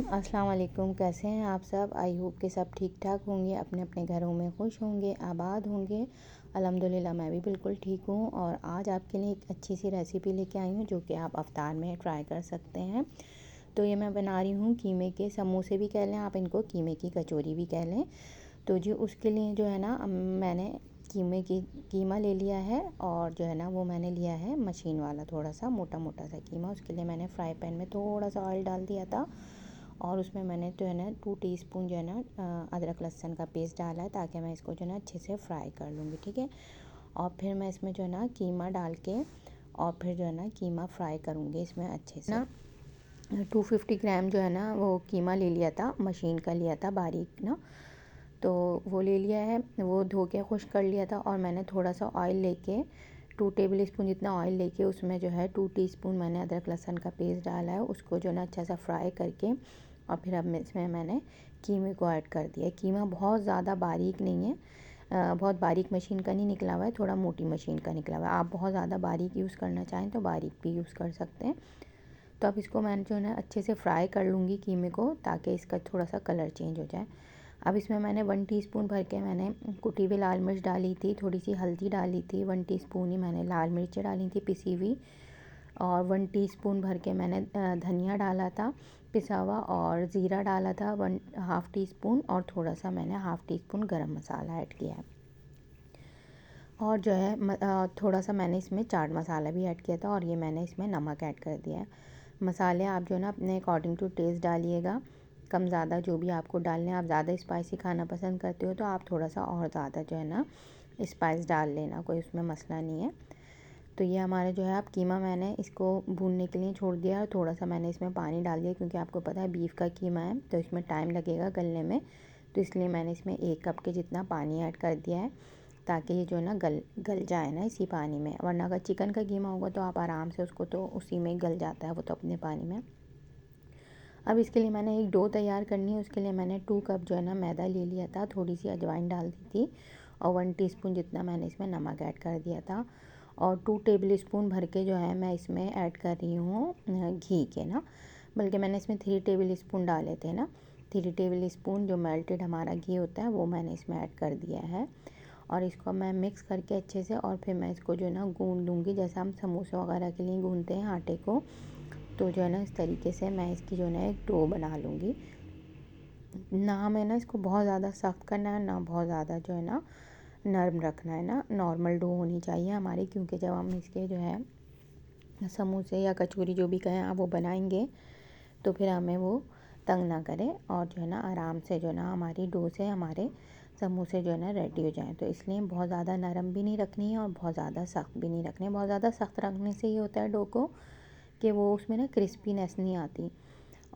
अस्सलाम वालेकुम। कैसे हैं आप सब? आई होप कि सब ठीक ठाक होंगे, अपने अपने घरों में खुश होंगे, आबाद होंगे। अल्हम्दुलिल्लाह मैं भी बिल्कुल ठीक हूँ। और आज आपके लिए एक अच्छी सी रेसिपी लेके आई हूँ जो कि आप अफ्तार में ट्राई कर सकते हैं। तो ये मैं बना रही हूँ कीमे के समोसे भी कह लें आप इनको, कीमे की कचौरी भी कह लें। तो जी उसके लिए जो है ना मैंने कीमा ले लिया है, और जो है ना वो मैंने लिया है मशीन वाला, थोड़ा सा मोटा मोटा सा कीमा। उसके लिए मैंने फ्राई पैन में थोड़ा सा ऑयल डाल दिया था, और उसमें मैंने जो है ना 2 टीस्पून जो है ना अदरक लहसुन का पेस्ट डाला है, ताकि मैं इसको जो है ना अच्छे से फ्राई कर लूँगी। ठीक है। और फिर मैं इसमें जो है ना कीमा डाल के, और फिर जो है ना कीमा फ्राई करूँगी इसमें अच्छे से ना। 250 ग्राम जो है ना वो कीमा ले लिया था, मशीन का लिया था बारीक ना। तो वो ले लिया है, वो धो के खुश कर लिया था। और मैंने थोड़ा सा ऑयल लेके 2 टेबल स्पून जितना ऑयल लेके उसमें जो है 2 टीस्पून मैंने अदरक लहसुन का पेस्ट डाला है, उसको जो है ना अच्छा सा फ्राई करके, और फिर अब इसमें मैंने कीमे को ऐड कर दिया। कीमा बहुत ज़्यादा बारीक नहीं है, बहुत बारीक मशीन का नहीं निकला हुआ है, थोड़ा मोटी मशीन का निकला हुआ है। आप बहुत ज़्यादा बारीक यूज़ करना चाहें तो बारीक भी यूज़ कर सकते हैं। तो अब इसको मैं जो है ना अच्छे से फ्राई कर लूँगी कीमे को, ताकि इसका थोड़ा सा कलर चेंज हो जाए। अब इसमें मैंने 1 टीस्पून भर के मैंने कुटी हुई लाल मिर्च डाली थी, थोड़ी सी हल्दी डाली थी, 1 टीस्पून ही मैंने लाल मिर्चें डाली थी पिसी हुई, और 1 टीस्पून भर के मैंने धनिया डाला था पिसा हुआ, और ज़ीरा डाला था 1/2 टीस्पून, और थोड़ा सा मैंने 1/2 टीस्पून गरम मसाला ऐड किया है। और जो है थोड़ा सा मैंने इसमें चाट मसाला भी ऐड किया था, और ये मैंने इसमें नमक ऐड कर दिया है। मसाले आप जो है ना अपने अकॉर्डिंग टू टेस्ट डालिएगा, कम ज़्यादा जो भी आपको डालने। आप ज़्यादा स्पाइसी खाना पसंद करते हो तो आप थोड़ा सा और ज़्यादा जो है ना स्पाइस डाल लेना, कोई उसमें मसला नहीं है। तो ये हमारा जो है अब कीमा मैंने इसको भूनने के लिए छोड़ दिया है। थोड़ा सा मैंने इसमें पानी डाल दिया, क्योंकि आपको पता है बीफ का कीमा है तो इसमें टाइम लगेगा गलने में। तो इसलिए मैंने इसमें 1 कप के जितना पानी ऐड कर दिया है, ताकि ये जो है ना गल जाए ना इसी पानी में। वरना अगर चिकन का कीमा होगा तो आप आराम से उसको तो उसी में गल जाता है वो तो अपने पानी में। अब इसके लिए मैंने एक डो तैयार करनी है। उसके लिए मैंने 2 कप जो है ना मैदा ले लिया था, थोड़ी सी अजवाइन डाल दी थी, और 1 टीस्पून जितना मैंने इसमें नमक ऐड कर दिया था, और 2 टेबल स्पून भर के जो है मैं इसमें ऐड कर रही हूँ घी के ना। बल्कि मैंने इसमें 3 टेबल स्पून डाले थे ना, 3 टेबल स्पून जो मेल्टेड हमारा घी होता है वो मैंने इसमें ऐड कर दिया है। और इसको मैं मिक्स करके अच्छे से, और फिर मैं इसको जो है ना गूँध लूँगी, जैसे हम समोसे वगैरह के लिए गूँधते हैं आटे को। तो जो है ना इस तरीके से मैं इसकी जो है ना एक डो बना लूँगी। ना हमें ना इसको बहुत ज़्यादा सख्त करना है, ना बहुत ज़्यादा जो है ना नरम रखना है ना, नॉर्मल डो होनी चाहिए हमारी। क्योंकि जब हम इसके जो है समोसे या कचौरी जो भी कहें आप वो बनाएंगे, तो फिर हमें वो तंग ना करे, और जो है ना आराम से जो है ना हमारी डो से हमारे समोसे जो है ना रेडी हो जाएं। तो इसलिए बहुत ज़्यादा नरम भी नहीं रखनी है और बहुत ज़्यादा सख्त भी नहीं रखनी है। बहुत ज़्यादा सख्त रखने से ये होता है डो को कि वो उसमें ना क्रिस्पीनेस नहीं आती,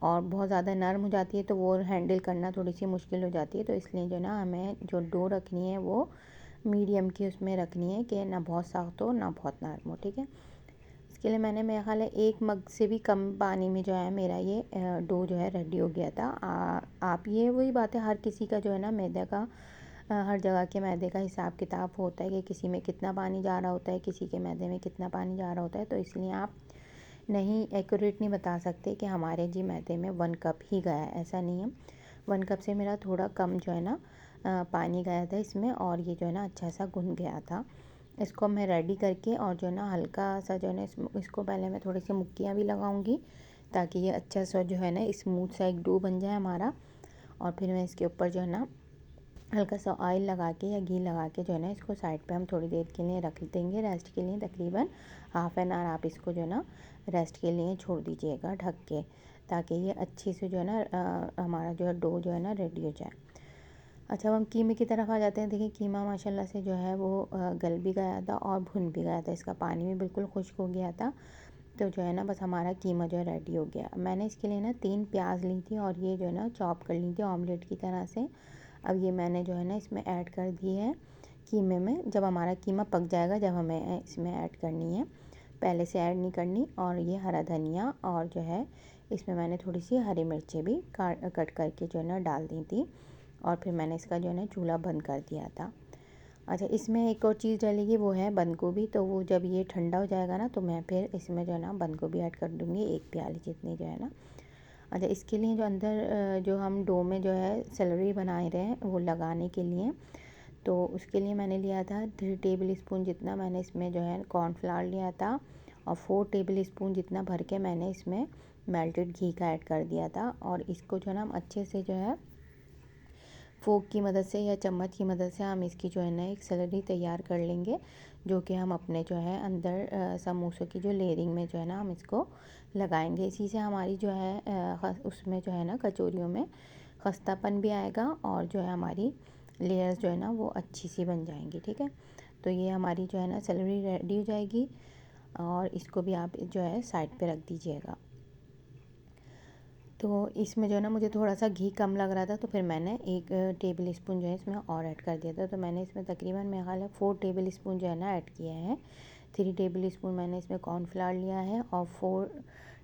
और बहुत ज़्यादा नरम हो जाती है तो वो हैंडल करना थोड़ी सी मुश्किल हो जाती है। तो इसलिए जो ना हमें जो डो रखनी है वो मीडियम की उसमें रखनी है, कि ना बहुत सख्त हो ना बहुत नरम हो। ठीक है। इसके लिए मैंने मेरा ख्याल है 1 मग से भी कम पानी में जो है मेरा ये डो जो है रेडी हो गया था। आप ये वही बात है, हर किसी का जो है ना मैदे का हर जगह के मैदे का हिसाब किताब होता है, कि किसी में कितना पानी जा रहा होता है, किसी के मैदे में कितना पानी जा रहा होता है। तो इसलिए आप नहीं एक्यूरेट नहीं बता सकते कि हमारे जी मैदे में 1 कप ही गया है, ऐसा नहीं है। 1 कप से मेरा थोड़ा कम जो है ना पानी गया था इसमें, और ये जो है ना अच्छा सा गुन गया था। इसको मैं रेडी करके, और जो है ना हल्का सा जो है ना इसको पहले मैं थोड़ी सी मुक्कियाँ भी लगाऊंगी, ताकि ये अच्छा सा जो है ना स्मूथ सा एक डो बन जाए हमारा। और फिर मैं इसके ऊपर जो है ना हल्का सा ऑयल लगा के या घी लगा के जो है ना इसको साइड पे हम थोड़ी देर के लिए रख देंगे रेस्ट के लिए। तकरीबन हाफ़ एन आवर आप इसको जो है ना रेस्ट के लिए छोड़ दीजिएगा ढक के, ताकि ये अच्छे से जो है ना हमारा जो है डो जो है ना रेडी हो जाए। अच्छा, अब हम कीमे की तरफ आ जाते हैं। देखिए कीमा माशाल्लाह से जो है वो गल भी गया था और भुन भी गया था, इसका पानी भी बिल्कुल खुश्क हो गया था। तो जो है ना बस हमारा कीमा जो है रेडी हो गया। मैंने इसके लिए ना 3 प्याज ली थी, और ये जो है ना चॉप कर ली थी ऑमलेट की तरह से। अब ये मैंने जो है ना इसमें ऐड कर दी है कीमे में। जब हमारा कीमा पक जाएगा जब हमें इसमें ऐड करनी है, पहले से ऐड नहीं करनी। और ये हरा धनिया, और जो है इसमें मैंने थोड़ी सी हरी मिर्चें भी कट करके जो है ना डाल दी थी, और फिर मैंने इसका जो है ना चूल्हा बंद कर दिया था। अच्छा, इसमें एक और चीज़ डलेगी, वो है बंद गोभी। तो वो जब ये ठंडा हो जाएगा ना तो मैं फिर इसमें जो है ना बंद गोभी ऐड कर दूँगी, 1 प्याली जितनी जो है ना। अच्छा, इसके लिए जो अंदर जो हम डो में जो है सेलरी बना रहे हैं वो लगाने के लिए, तो उसके लिए मैंने लिया था 3 टेबल स्पून जितना मैंने इसमें जो है कॉर्नफ्लावर लिया था, और 4 टेबल स्पून जितना भर के मैंने इसमें मेल्टेड घी का ऐड कर दिया था। और इसको जो है ना हम अच्छे से जो है फोक की मदद से या चम्मच की मदद से हम इसकी जो है ना एक सेलरी तैयार कर लेंगे, जो कि हम अपने जो है अंदर समोसों की जो लेयरिंग में जो है ना हम इसको लगाएंगे। इसी से हमारी जो है उसमें जो है ना कचौरियों में खस्तापन भी आएगा, और जो है हमारी लेयर्स जो है ना वो अच्छी सी बन जाएंगी। ठीक है, तो ये हमारी जो है ना सेलरी रेडी हो जाएगी, और इसको भी आप जो है साइड पे रख दीजिएगा। तो इसमें जो है ना मुझे थोड़ा सा घी कम लग रहा था, तो फिर मैंने 1 टेबल स्पून जो है इसमें और ऐड कर दिया था। तो मैंने इसमें तकरीबन मेरा ख्याल है 4 टेबल स्पून जो है ना ऐड किया है। 3 टेबल स्पून मैंने इसमें कॉर्नफ्लावर लिया है, और 4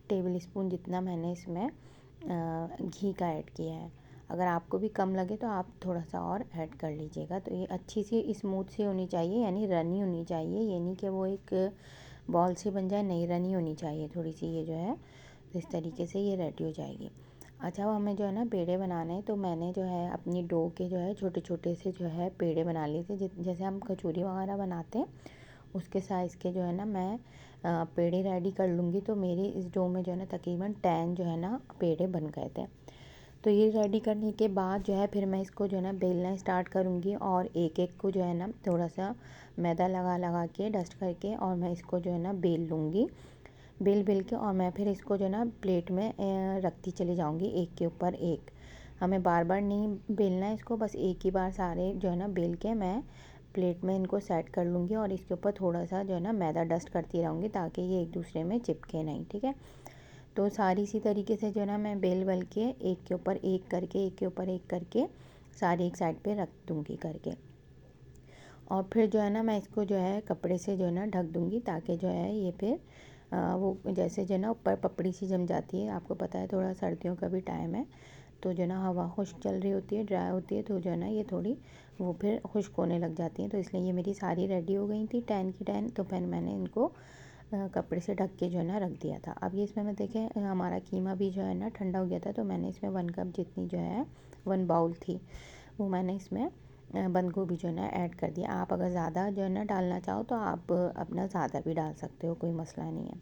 टेबल स्पून जितना मैंने इसमें घी का ऐड किया है। अगर आपको भी कम लगे तो आप थोड़ा सा और ऐड कर लीजिएगा। तो ये अच्छी सी स्मूथ सी होनी चाहिए, यानी रनी होनी चाहिए, ये नहीं कि वो एक बॉल सी बन जाए, नहीं, रनी होनी चाहिए थोड़ी सी ये जो है। तो इस तरीके से ये रेडी हो जाएगी। अच्छा, अब हमें जो है ना पेड़े बनाने हैं, तो मैंने जो है अपनी डो के जो है छोटे छोटे से जो है पेड़े बना लिए थे, जैसे हम कचौरी वगैरह बनाते हैं उसके साइज़ के जो है ना मैं पेड़े रेडी कर लूँगी। तो मेरी इस डो में जो है ना तकरीबन 10 जो है ना पेड़े बन गए थे। तो ये रेडी करने के बाद जो है फिर मैं इसको जो है ना बेलना स्टार्ट करूँगी, और एक एक को जो है ना थोड़ा सा मैदा लगा लगा के डस्ट करके, और मैं इसको जो है ना बेल लूँगी, बेल के, और मैं फिर इसको जो है ना प्लेट में रखती चली जाऊँगी एक के ऊपर एक। हमें बार बार नहीं बेलना है इसको, बस एक ही बार सारे जो है ना बेल के मैं प्लेट में इनको सेट कर लूँगी, और इसके ऊपर थोड़ा सा जो है ना मैदा डस्ट करती रहूँगी ताकि ये एक दूसरे में चिपके नहीं। ठीक है, तो सारी इसी तरीके से जो है ना मैं बेल के एक के ऊपर एक करके, एक के ऊपर एक करके सारी एक साइड पे रख दूँगी करके। और फिर जो है ना मैं इसको जो है कपड़े से जो है ना ढक दूँगी, ताकि जो है ये फिर वो जैसे जो है ना ऊपर पपड़ी सी जम जाती है। आपको पता है थोड़ा सर्दियों का भी टाइम है, तो जो है ना हवा खुश्क चल रही होती है, ड्राई होती है, तो जो है ना ये थोड़ी वो फिर खुश्क होने लग जाती हैं। तो इसलिए ये मेरी सारी रेडी हो गई थी 10 की 10। तो फिर मैंने इनको कपड़े से ढक के जो है ना रख दिया था। अब ये इसमें मैं देखें हमारा कीमा भी जो है ना ठंडा हो गया था, तो मैंने इसमें 1 कप जितनी जो है 1 बाउल थी, वो मैंने इसमें बंद गोभी जो है ना ऐड कर दिया। आप अगर ज़्यादा जो है ना डालना चाहो तो आप अपना ज़्यादा भी डाल सकते हो, कोई मसला नहीं है।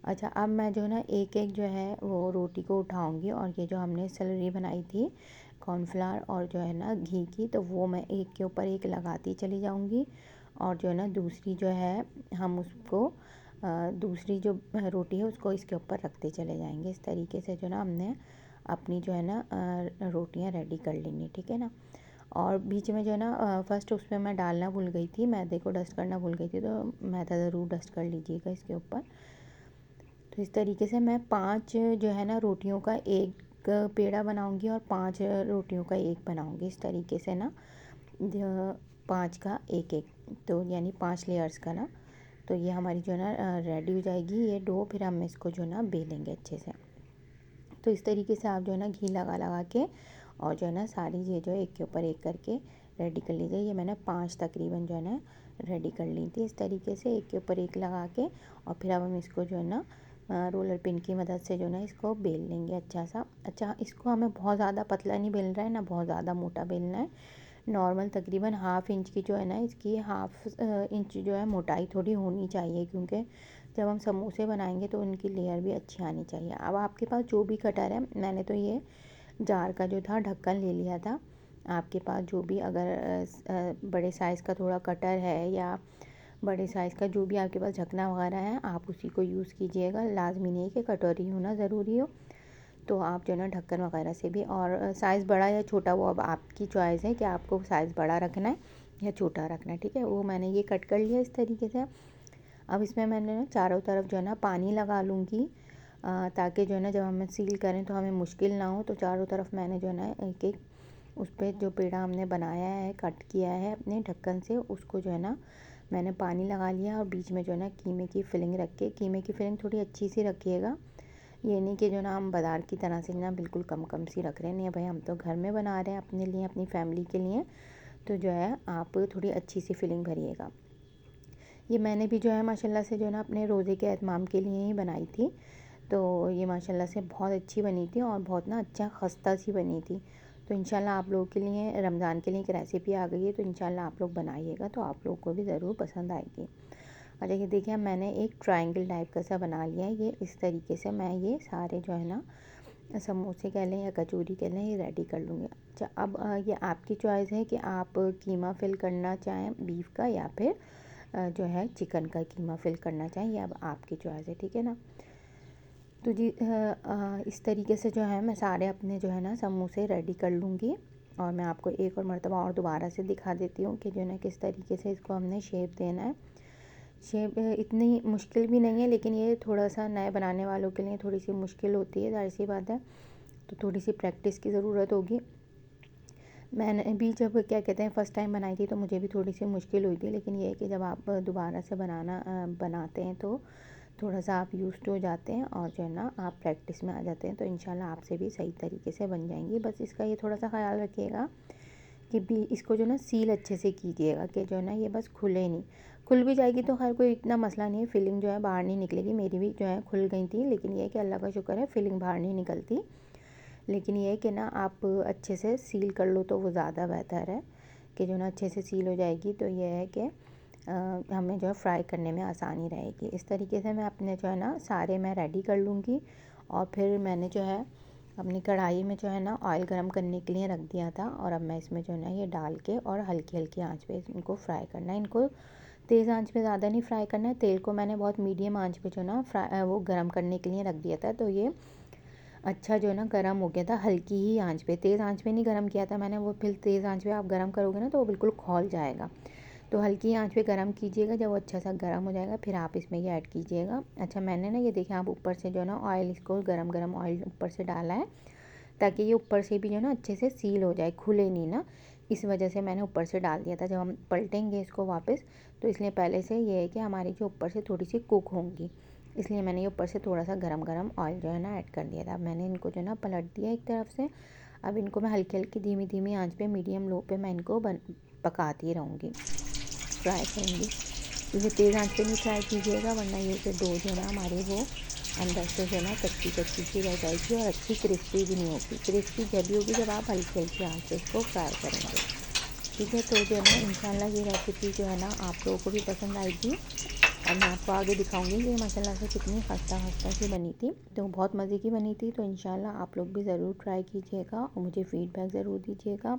अच्छा, अब मैं जो है ना एक एक जो है वो रोटी को उठाऊंगी, और ये जो हमने सेलरी बनाई थी कॉर्नफ्लावर और जो है ना घी की, तो वो मैं एक के ऊपर एक लगाती चली जाऊंगी, और जो है ना दूसरी जो है हम उसको दूसरी जो रोटी है उसको इसके ऊपर रखते चले जाएंगे। इस तरीके से जो ना हमने अपनी जो है ना रोटियां रेडी कर लेंगी। ठीक है ना, और बीच में जो है ना फर्स्ट उसमें मैं डालना भूल गई थी, मैदे को डस्ट करना भूल गई थी, तो मैदा ज़रूर डस्ट कर लीजिएगा इसके ऊपर। तो इस तरीके से मैं 5 जो है ना रोटियों का एक पेड़ा बनाऊंगी, और 5 रोटियों का एक बनाऊंगी, इस तरीके से ना 5 का एक एक, तो यानी 5 लेयर्स का ना। तो ये हमारी जो है ना रेडी हो जाएगी ये डो। फिर हम इसको जो है ना बेलेंगे अच्छे से। तो इस तरीके से आप जो है ना घी लगा लगा के, और जो है ना सारी ये जो एक के ऊपर एक करके रेडी कर लीजिए। ये मैंने 5 तकरीबन जो है ना रेडी कर ली थी इस तरीके से एक के ऊपर एक लगा के। और फिर अब हम इसको जो है ना रोलर पिन की मदद से जो है ना इसको बेल लेंगे अच्छा सा। अच्छा, इसको हमें बहुत ज़्यादा पतला नहीं बेल रहा है ना बहुत ज़्यादा मोटा बेलना है, नॉर्मल तकरीबन ½ इंच की जो है ना इसकी ½ इंच जो है मोटाई थोड़ी होनी चाहिए, क्योंकि जब हम समोसे बनाएंगे तो उनकी लेयर भी अच्छी आनी चाहिए। अब आपके पास जो भी कटर है, मैंने तो ये जार का जो था ढक्कन ले लिया था। आपके पास जो भी अगर बड़े साइज़ का थोड़ा कटर है, या बड़े साइज़ का जो भी आपके पास ढकना वगैरह है, आप उसी को यूज़ कीजिएगा। लाजमी नहीं है कि कटोरी होना ज़रूरी हो, तो आप जो है ना ढक्कन वगैरह से भी। और साइज़ बड़ा या छोटा वो अब आपकी चॉइस है कि आपको साइज़ बड़ा रखना है या छोटा रखना है। ठीक है, वो मैंने ये कट कर लिया इस तरीके से। अब इसमें मैंने ना चारों तरफ जो है ना पानी लगा लूँगी, ताकि जो है ना जब हमें सील करें तो हमें मुश्किल ना हो। तो चारों तरफ मैंने जो है ना एक एक उस पर जो पेड़ा हमने बनाया है, कट किया है अपने ढक्कन से, उसको जो है ना मैंने पानी लगा लिया, और बीच में जो है ना कीमे की फिलिंग रख के, कीमे की फिलिंग थोड़ी अच्छी सी रखिएगा। ये नहीं कि जो ना हम बाज़ार की तरह से ना बिल्कुल कम कम सी रख रहे हैं, नहीं भाई, हम तो घर में बना रहे हैं अपने लिए, अपनी फैमिली के लिए। तो जो है आप थोड़ी अच्छी सी फिलिंग भरिएगा। ये मैंने भी जो है माशाल्लाह से जो है ना अपने रोज़े के एहतमाम के लिए ही बनाई थी। तो ये माशाल्लाह से बहुत अच्छी बनी थी और बहुत ना अच्छा खस्ता सी बनी थी। तो इंशाल्लाह आप लोगों के लिए रमज़ान के लिए एक रेसिपी आ गई है, तो इंशाल्लाह आप लोग बनाइएगा, तो आप लोगों को भी ज़रूर पसंद आएगी। और ये देखिए मैंने एक ट्रायंगल टाइप का सा बना लिया है। ये इस तरीके से मैं ये सारे जो है ना समोसे कह लें या कचौरी कह लें, ये रेडी कर लूँगी। अच्छा, अब ये आपकी चॉइस है कि आप कीमा फिल करना चाहें बीफ का, या फिर जो है चिकन का कीमा फिल करना चाहें, ये अब आपकी चॉइस है, ठीक है ना। तो जी इस तरीके से जो है मैं सारे अपने जो है ना समोसे रेडी कर लूँगी। और मैं आपको एक और मर्तबा और दोबारा से दिखा देती हूँ कि जो है ना किस तरीके से इसको हमने शेप देना है। शेप इतनी मुश्किल भी नहीं है, लेकिन ये थोड़ा सा नए बनाने वालों के लिए थोड़ी सी मुश्किल होती है, ज़ाहिर सी बात है। तो थोड़ी सी प्रैक्टिस की ज़रूरत होगी। मैंने भी जब क्या कहते हैं फ़र्स्ट टाइम बनाई थी तो मुझे भी थोड़ी सी मुश्किल हुई थी, लेकिन ये है कि जब आप दोबारा से बनाते हैं तो थोड़ा सा आप यूज़्ड हो जाते हैं और जो है ना आप प्रैक्टिस में आ जाते हैं, तो इंशाल्लाह आपसे भी सही तरीके से बन जाएंगी। बस इसका ये थोड़ा सा ख़याल रखिएगा कि भी इसको जो ना सील अच्छे से कीजिएगा कि जो है ना ये बस खुले नहीं। खुल भी जाएगी तो खैर कोई इतना मसला नहीं है, फिलिंग जो है बाहर नहीं निकलेगी। मेरी भी जो है खुल गई थी, लेकिन ये है कि अल्लाह का शुक्र है फिलिंग बाहर नहीं निकलती। लेकिन ये है कि ना आप अच्छे से सील कर लो तो वो ज़्यादा बेहतर है कि जो ना अच्छे से सील हो जाएगी, तो ये है कि हमें जो है फ्राई करने में आसानी रहेगी। इस तरीके से मैं अपने जो है ना सारे मैं रेडी कर लूँगी। और फिर मैंने जो है अपनी कढ़ाई में जो है ना ऑयल गरम करने के लिए रख दिया था, और अब मैं इसमें जो है ना ये डाल के और हल्की हल्की आंच पे इनको फ्राई करना है। इनको तेज़ आंच पे ज़्यादा नहीं फ्राई करना है। तेल को मैंने बहुत मीडियम आंच पे जो ना वो गरम करने के लिए रख दिया था, तो ये अच्छा जो है ना गरम हो गया था हल्की ही आंच पे, तेज़ आंच पे नहीं गरम किया था मैंने वो। फिर तेज़ आंच पे आप गरम करोगे ना तो वो बिल्कुल खौल जाएगा। तो हल्की आंच पे गरम कीजिएगा, जब वो अच्छा सा गरम हो जाएगा फिर आप इसमें ये ऐड कीजिएगा। अच्छा, मैंने ना ये देखिए आप ऊपर से जो है ना ऑयल, इसको गरम गरम ऑयल ऊपर से डाला है, ताकि ये ऊपर से भी जो है ना अच्छे से सील हो जाए, खुले नहीं ना। इस वजह से मैंने ऊपर से डाल दिया था। जब हम पलटेंगे इसको वापस, तो इसलिए पहले से ये है कि हमारी जो ऊपर से थोड़ी सी कुक होंगी, इसलिए मैंने ये ऊपर से थोड़ा सा गरम गरम ऑयल जो है ना ऐड कर दिया था। अब मैंने इनको जो है ना पलट दिया एक तरफ से। अब इनको मैं हल्की हल्की धीमी धीमी आंच पे, मीडियम लो पे मैं इनको पकाती रहूँगी, फ्राई करूँगी। इसे तेज़ आंच पे नहीं फ्राई कीजिएगा, वरना ये जो डो जो है ना हमारी वो अंदर से जो है ना कच्ची कच्ची सी रह जाएगी और अच्छी क्रिस्पी भी नहीं होगी। क्रिस्पी जब भी होगी जब आप हल्की हल्की आंच पे इसको फ्राई करेंगे, ठीक है। तो जो है ना इंशाल्लाह ये रेसिपी जो है ना आप लोगों को भी पसंद आएगी। और मैं आपको आगे दिखाऊंगी कि माशाल्लाह से कितनी खस्ता खस्ता सी बनी थी, तो बहुत मज़े की बनी थी। तो इंशाल्लाह आप लोग भी ज़रूर ट्राई कीजिएगा और मुझे फ़ीडबैक ज़रूर दीजिएगा।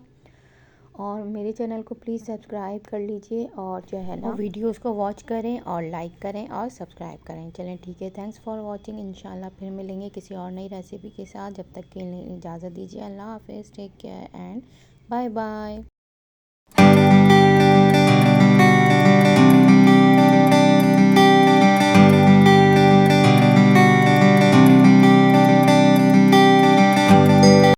और मेरे चैनल को प्लीज़ सब्सक्राइब कर लीजिए और जो है ना वीडियोस को वॉच करें और लाइक करें और सब्सक्राइब करें। चलें ठीक है, थैंक्स फॉर वॉचिंग। इंशाल्लाह फिर मिलेंगे किसी और नई रेसिपी के साथ। जब तक के लिए इजाज़त दीजिए। अल्लाह हाफ़िज़, take care and bye bye.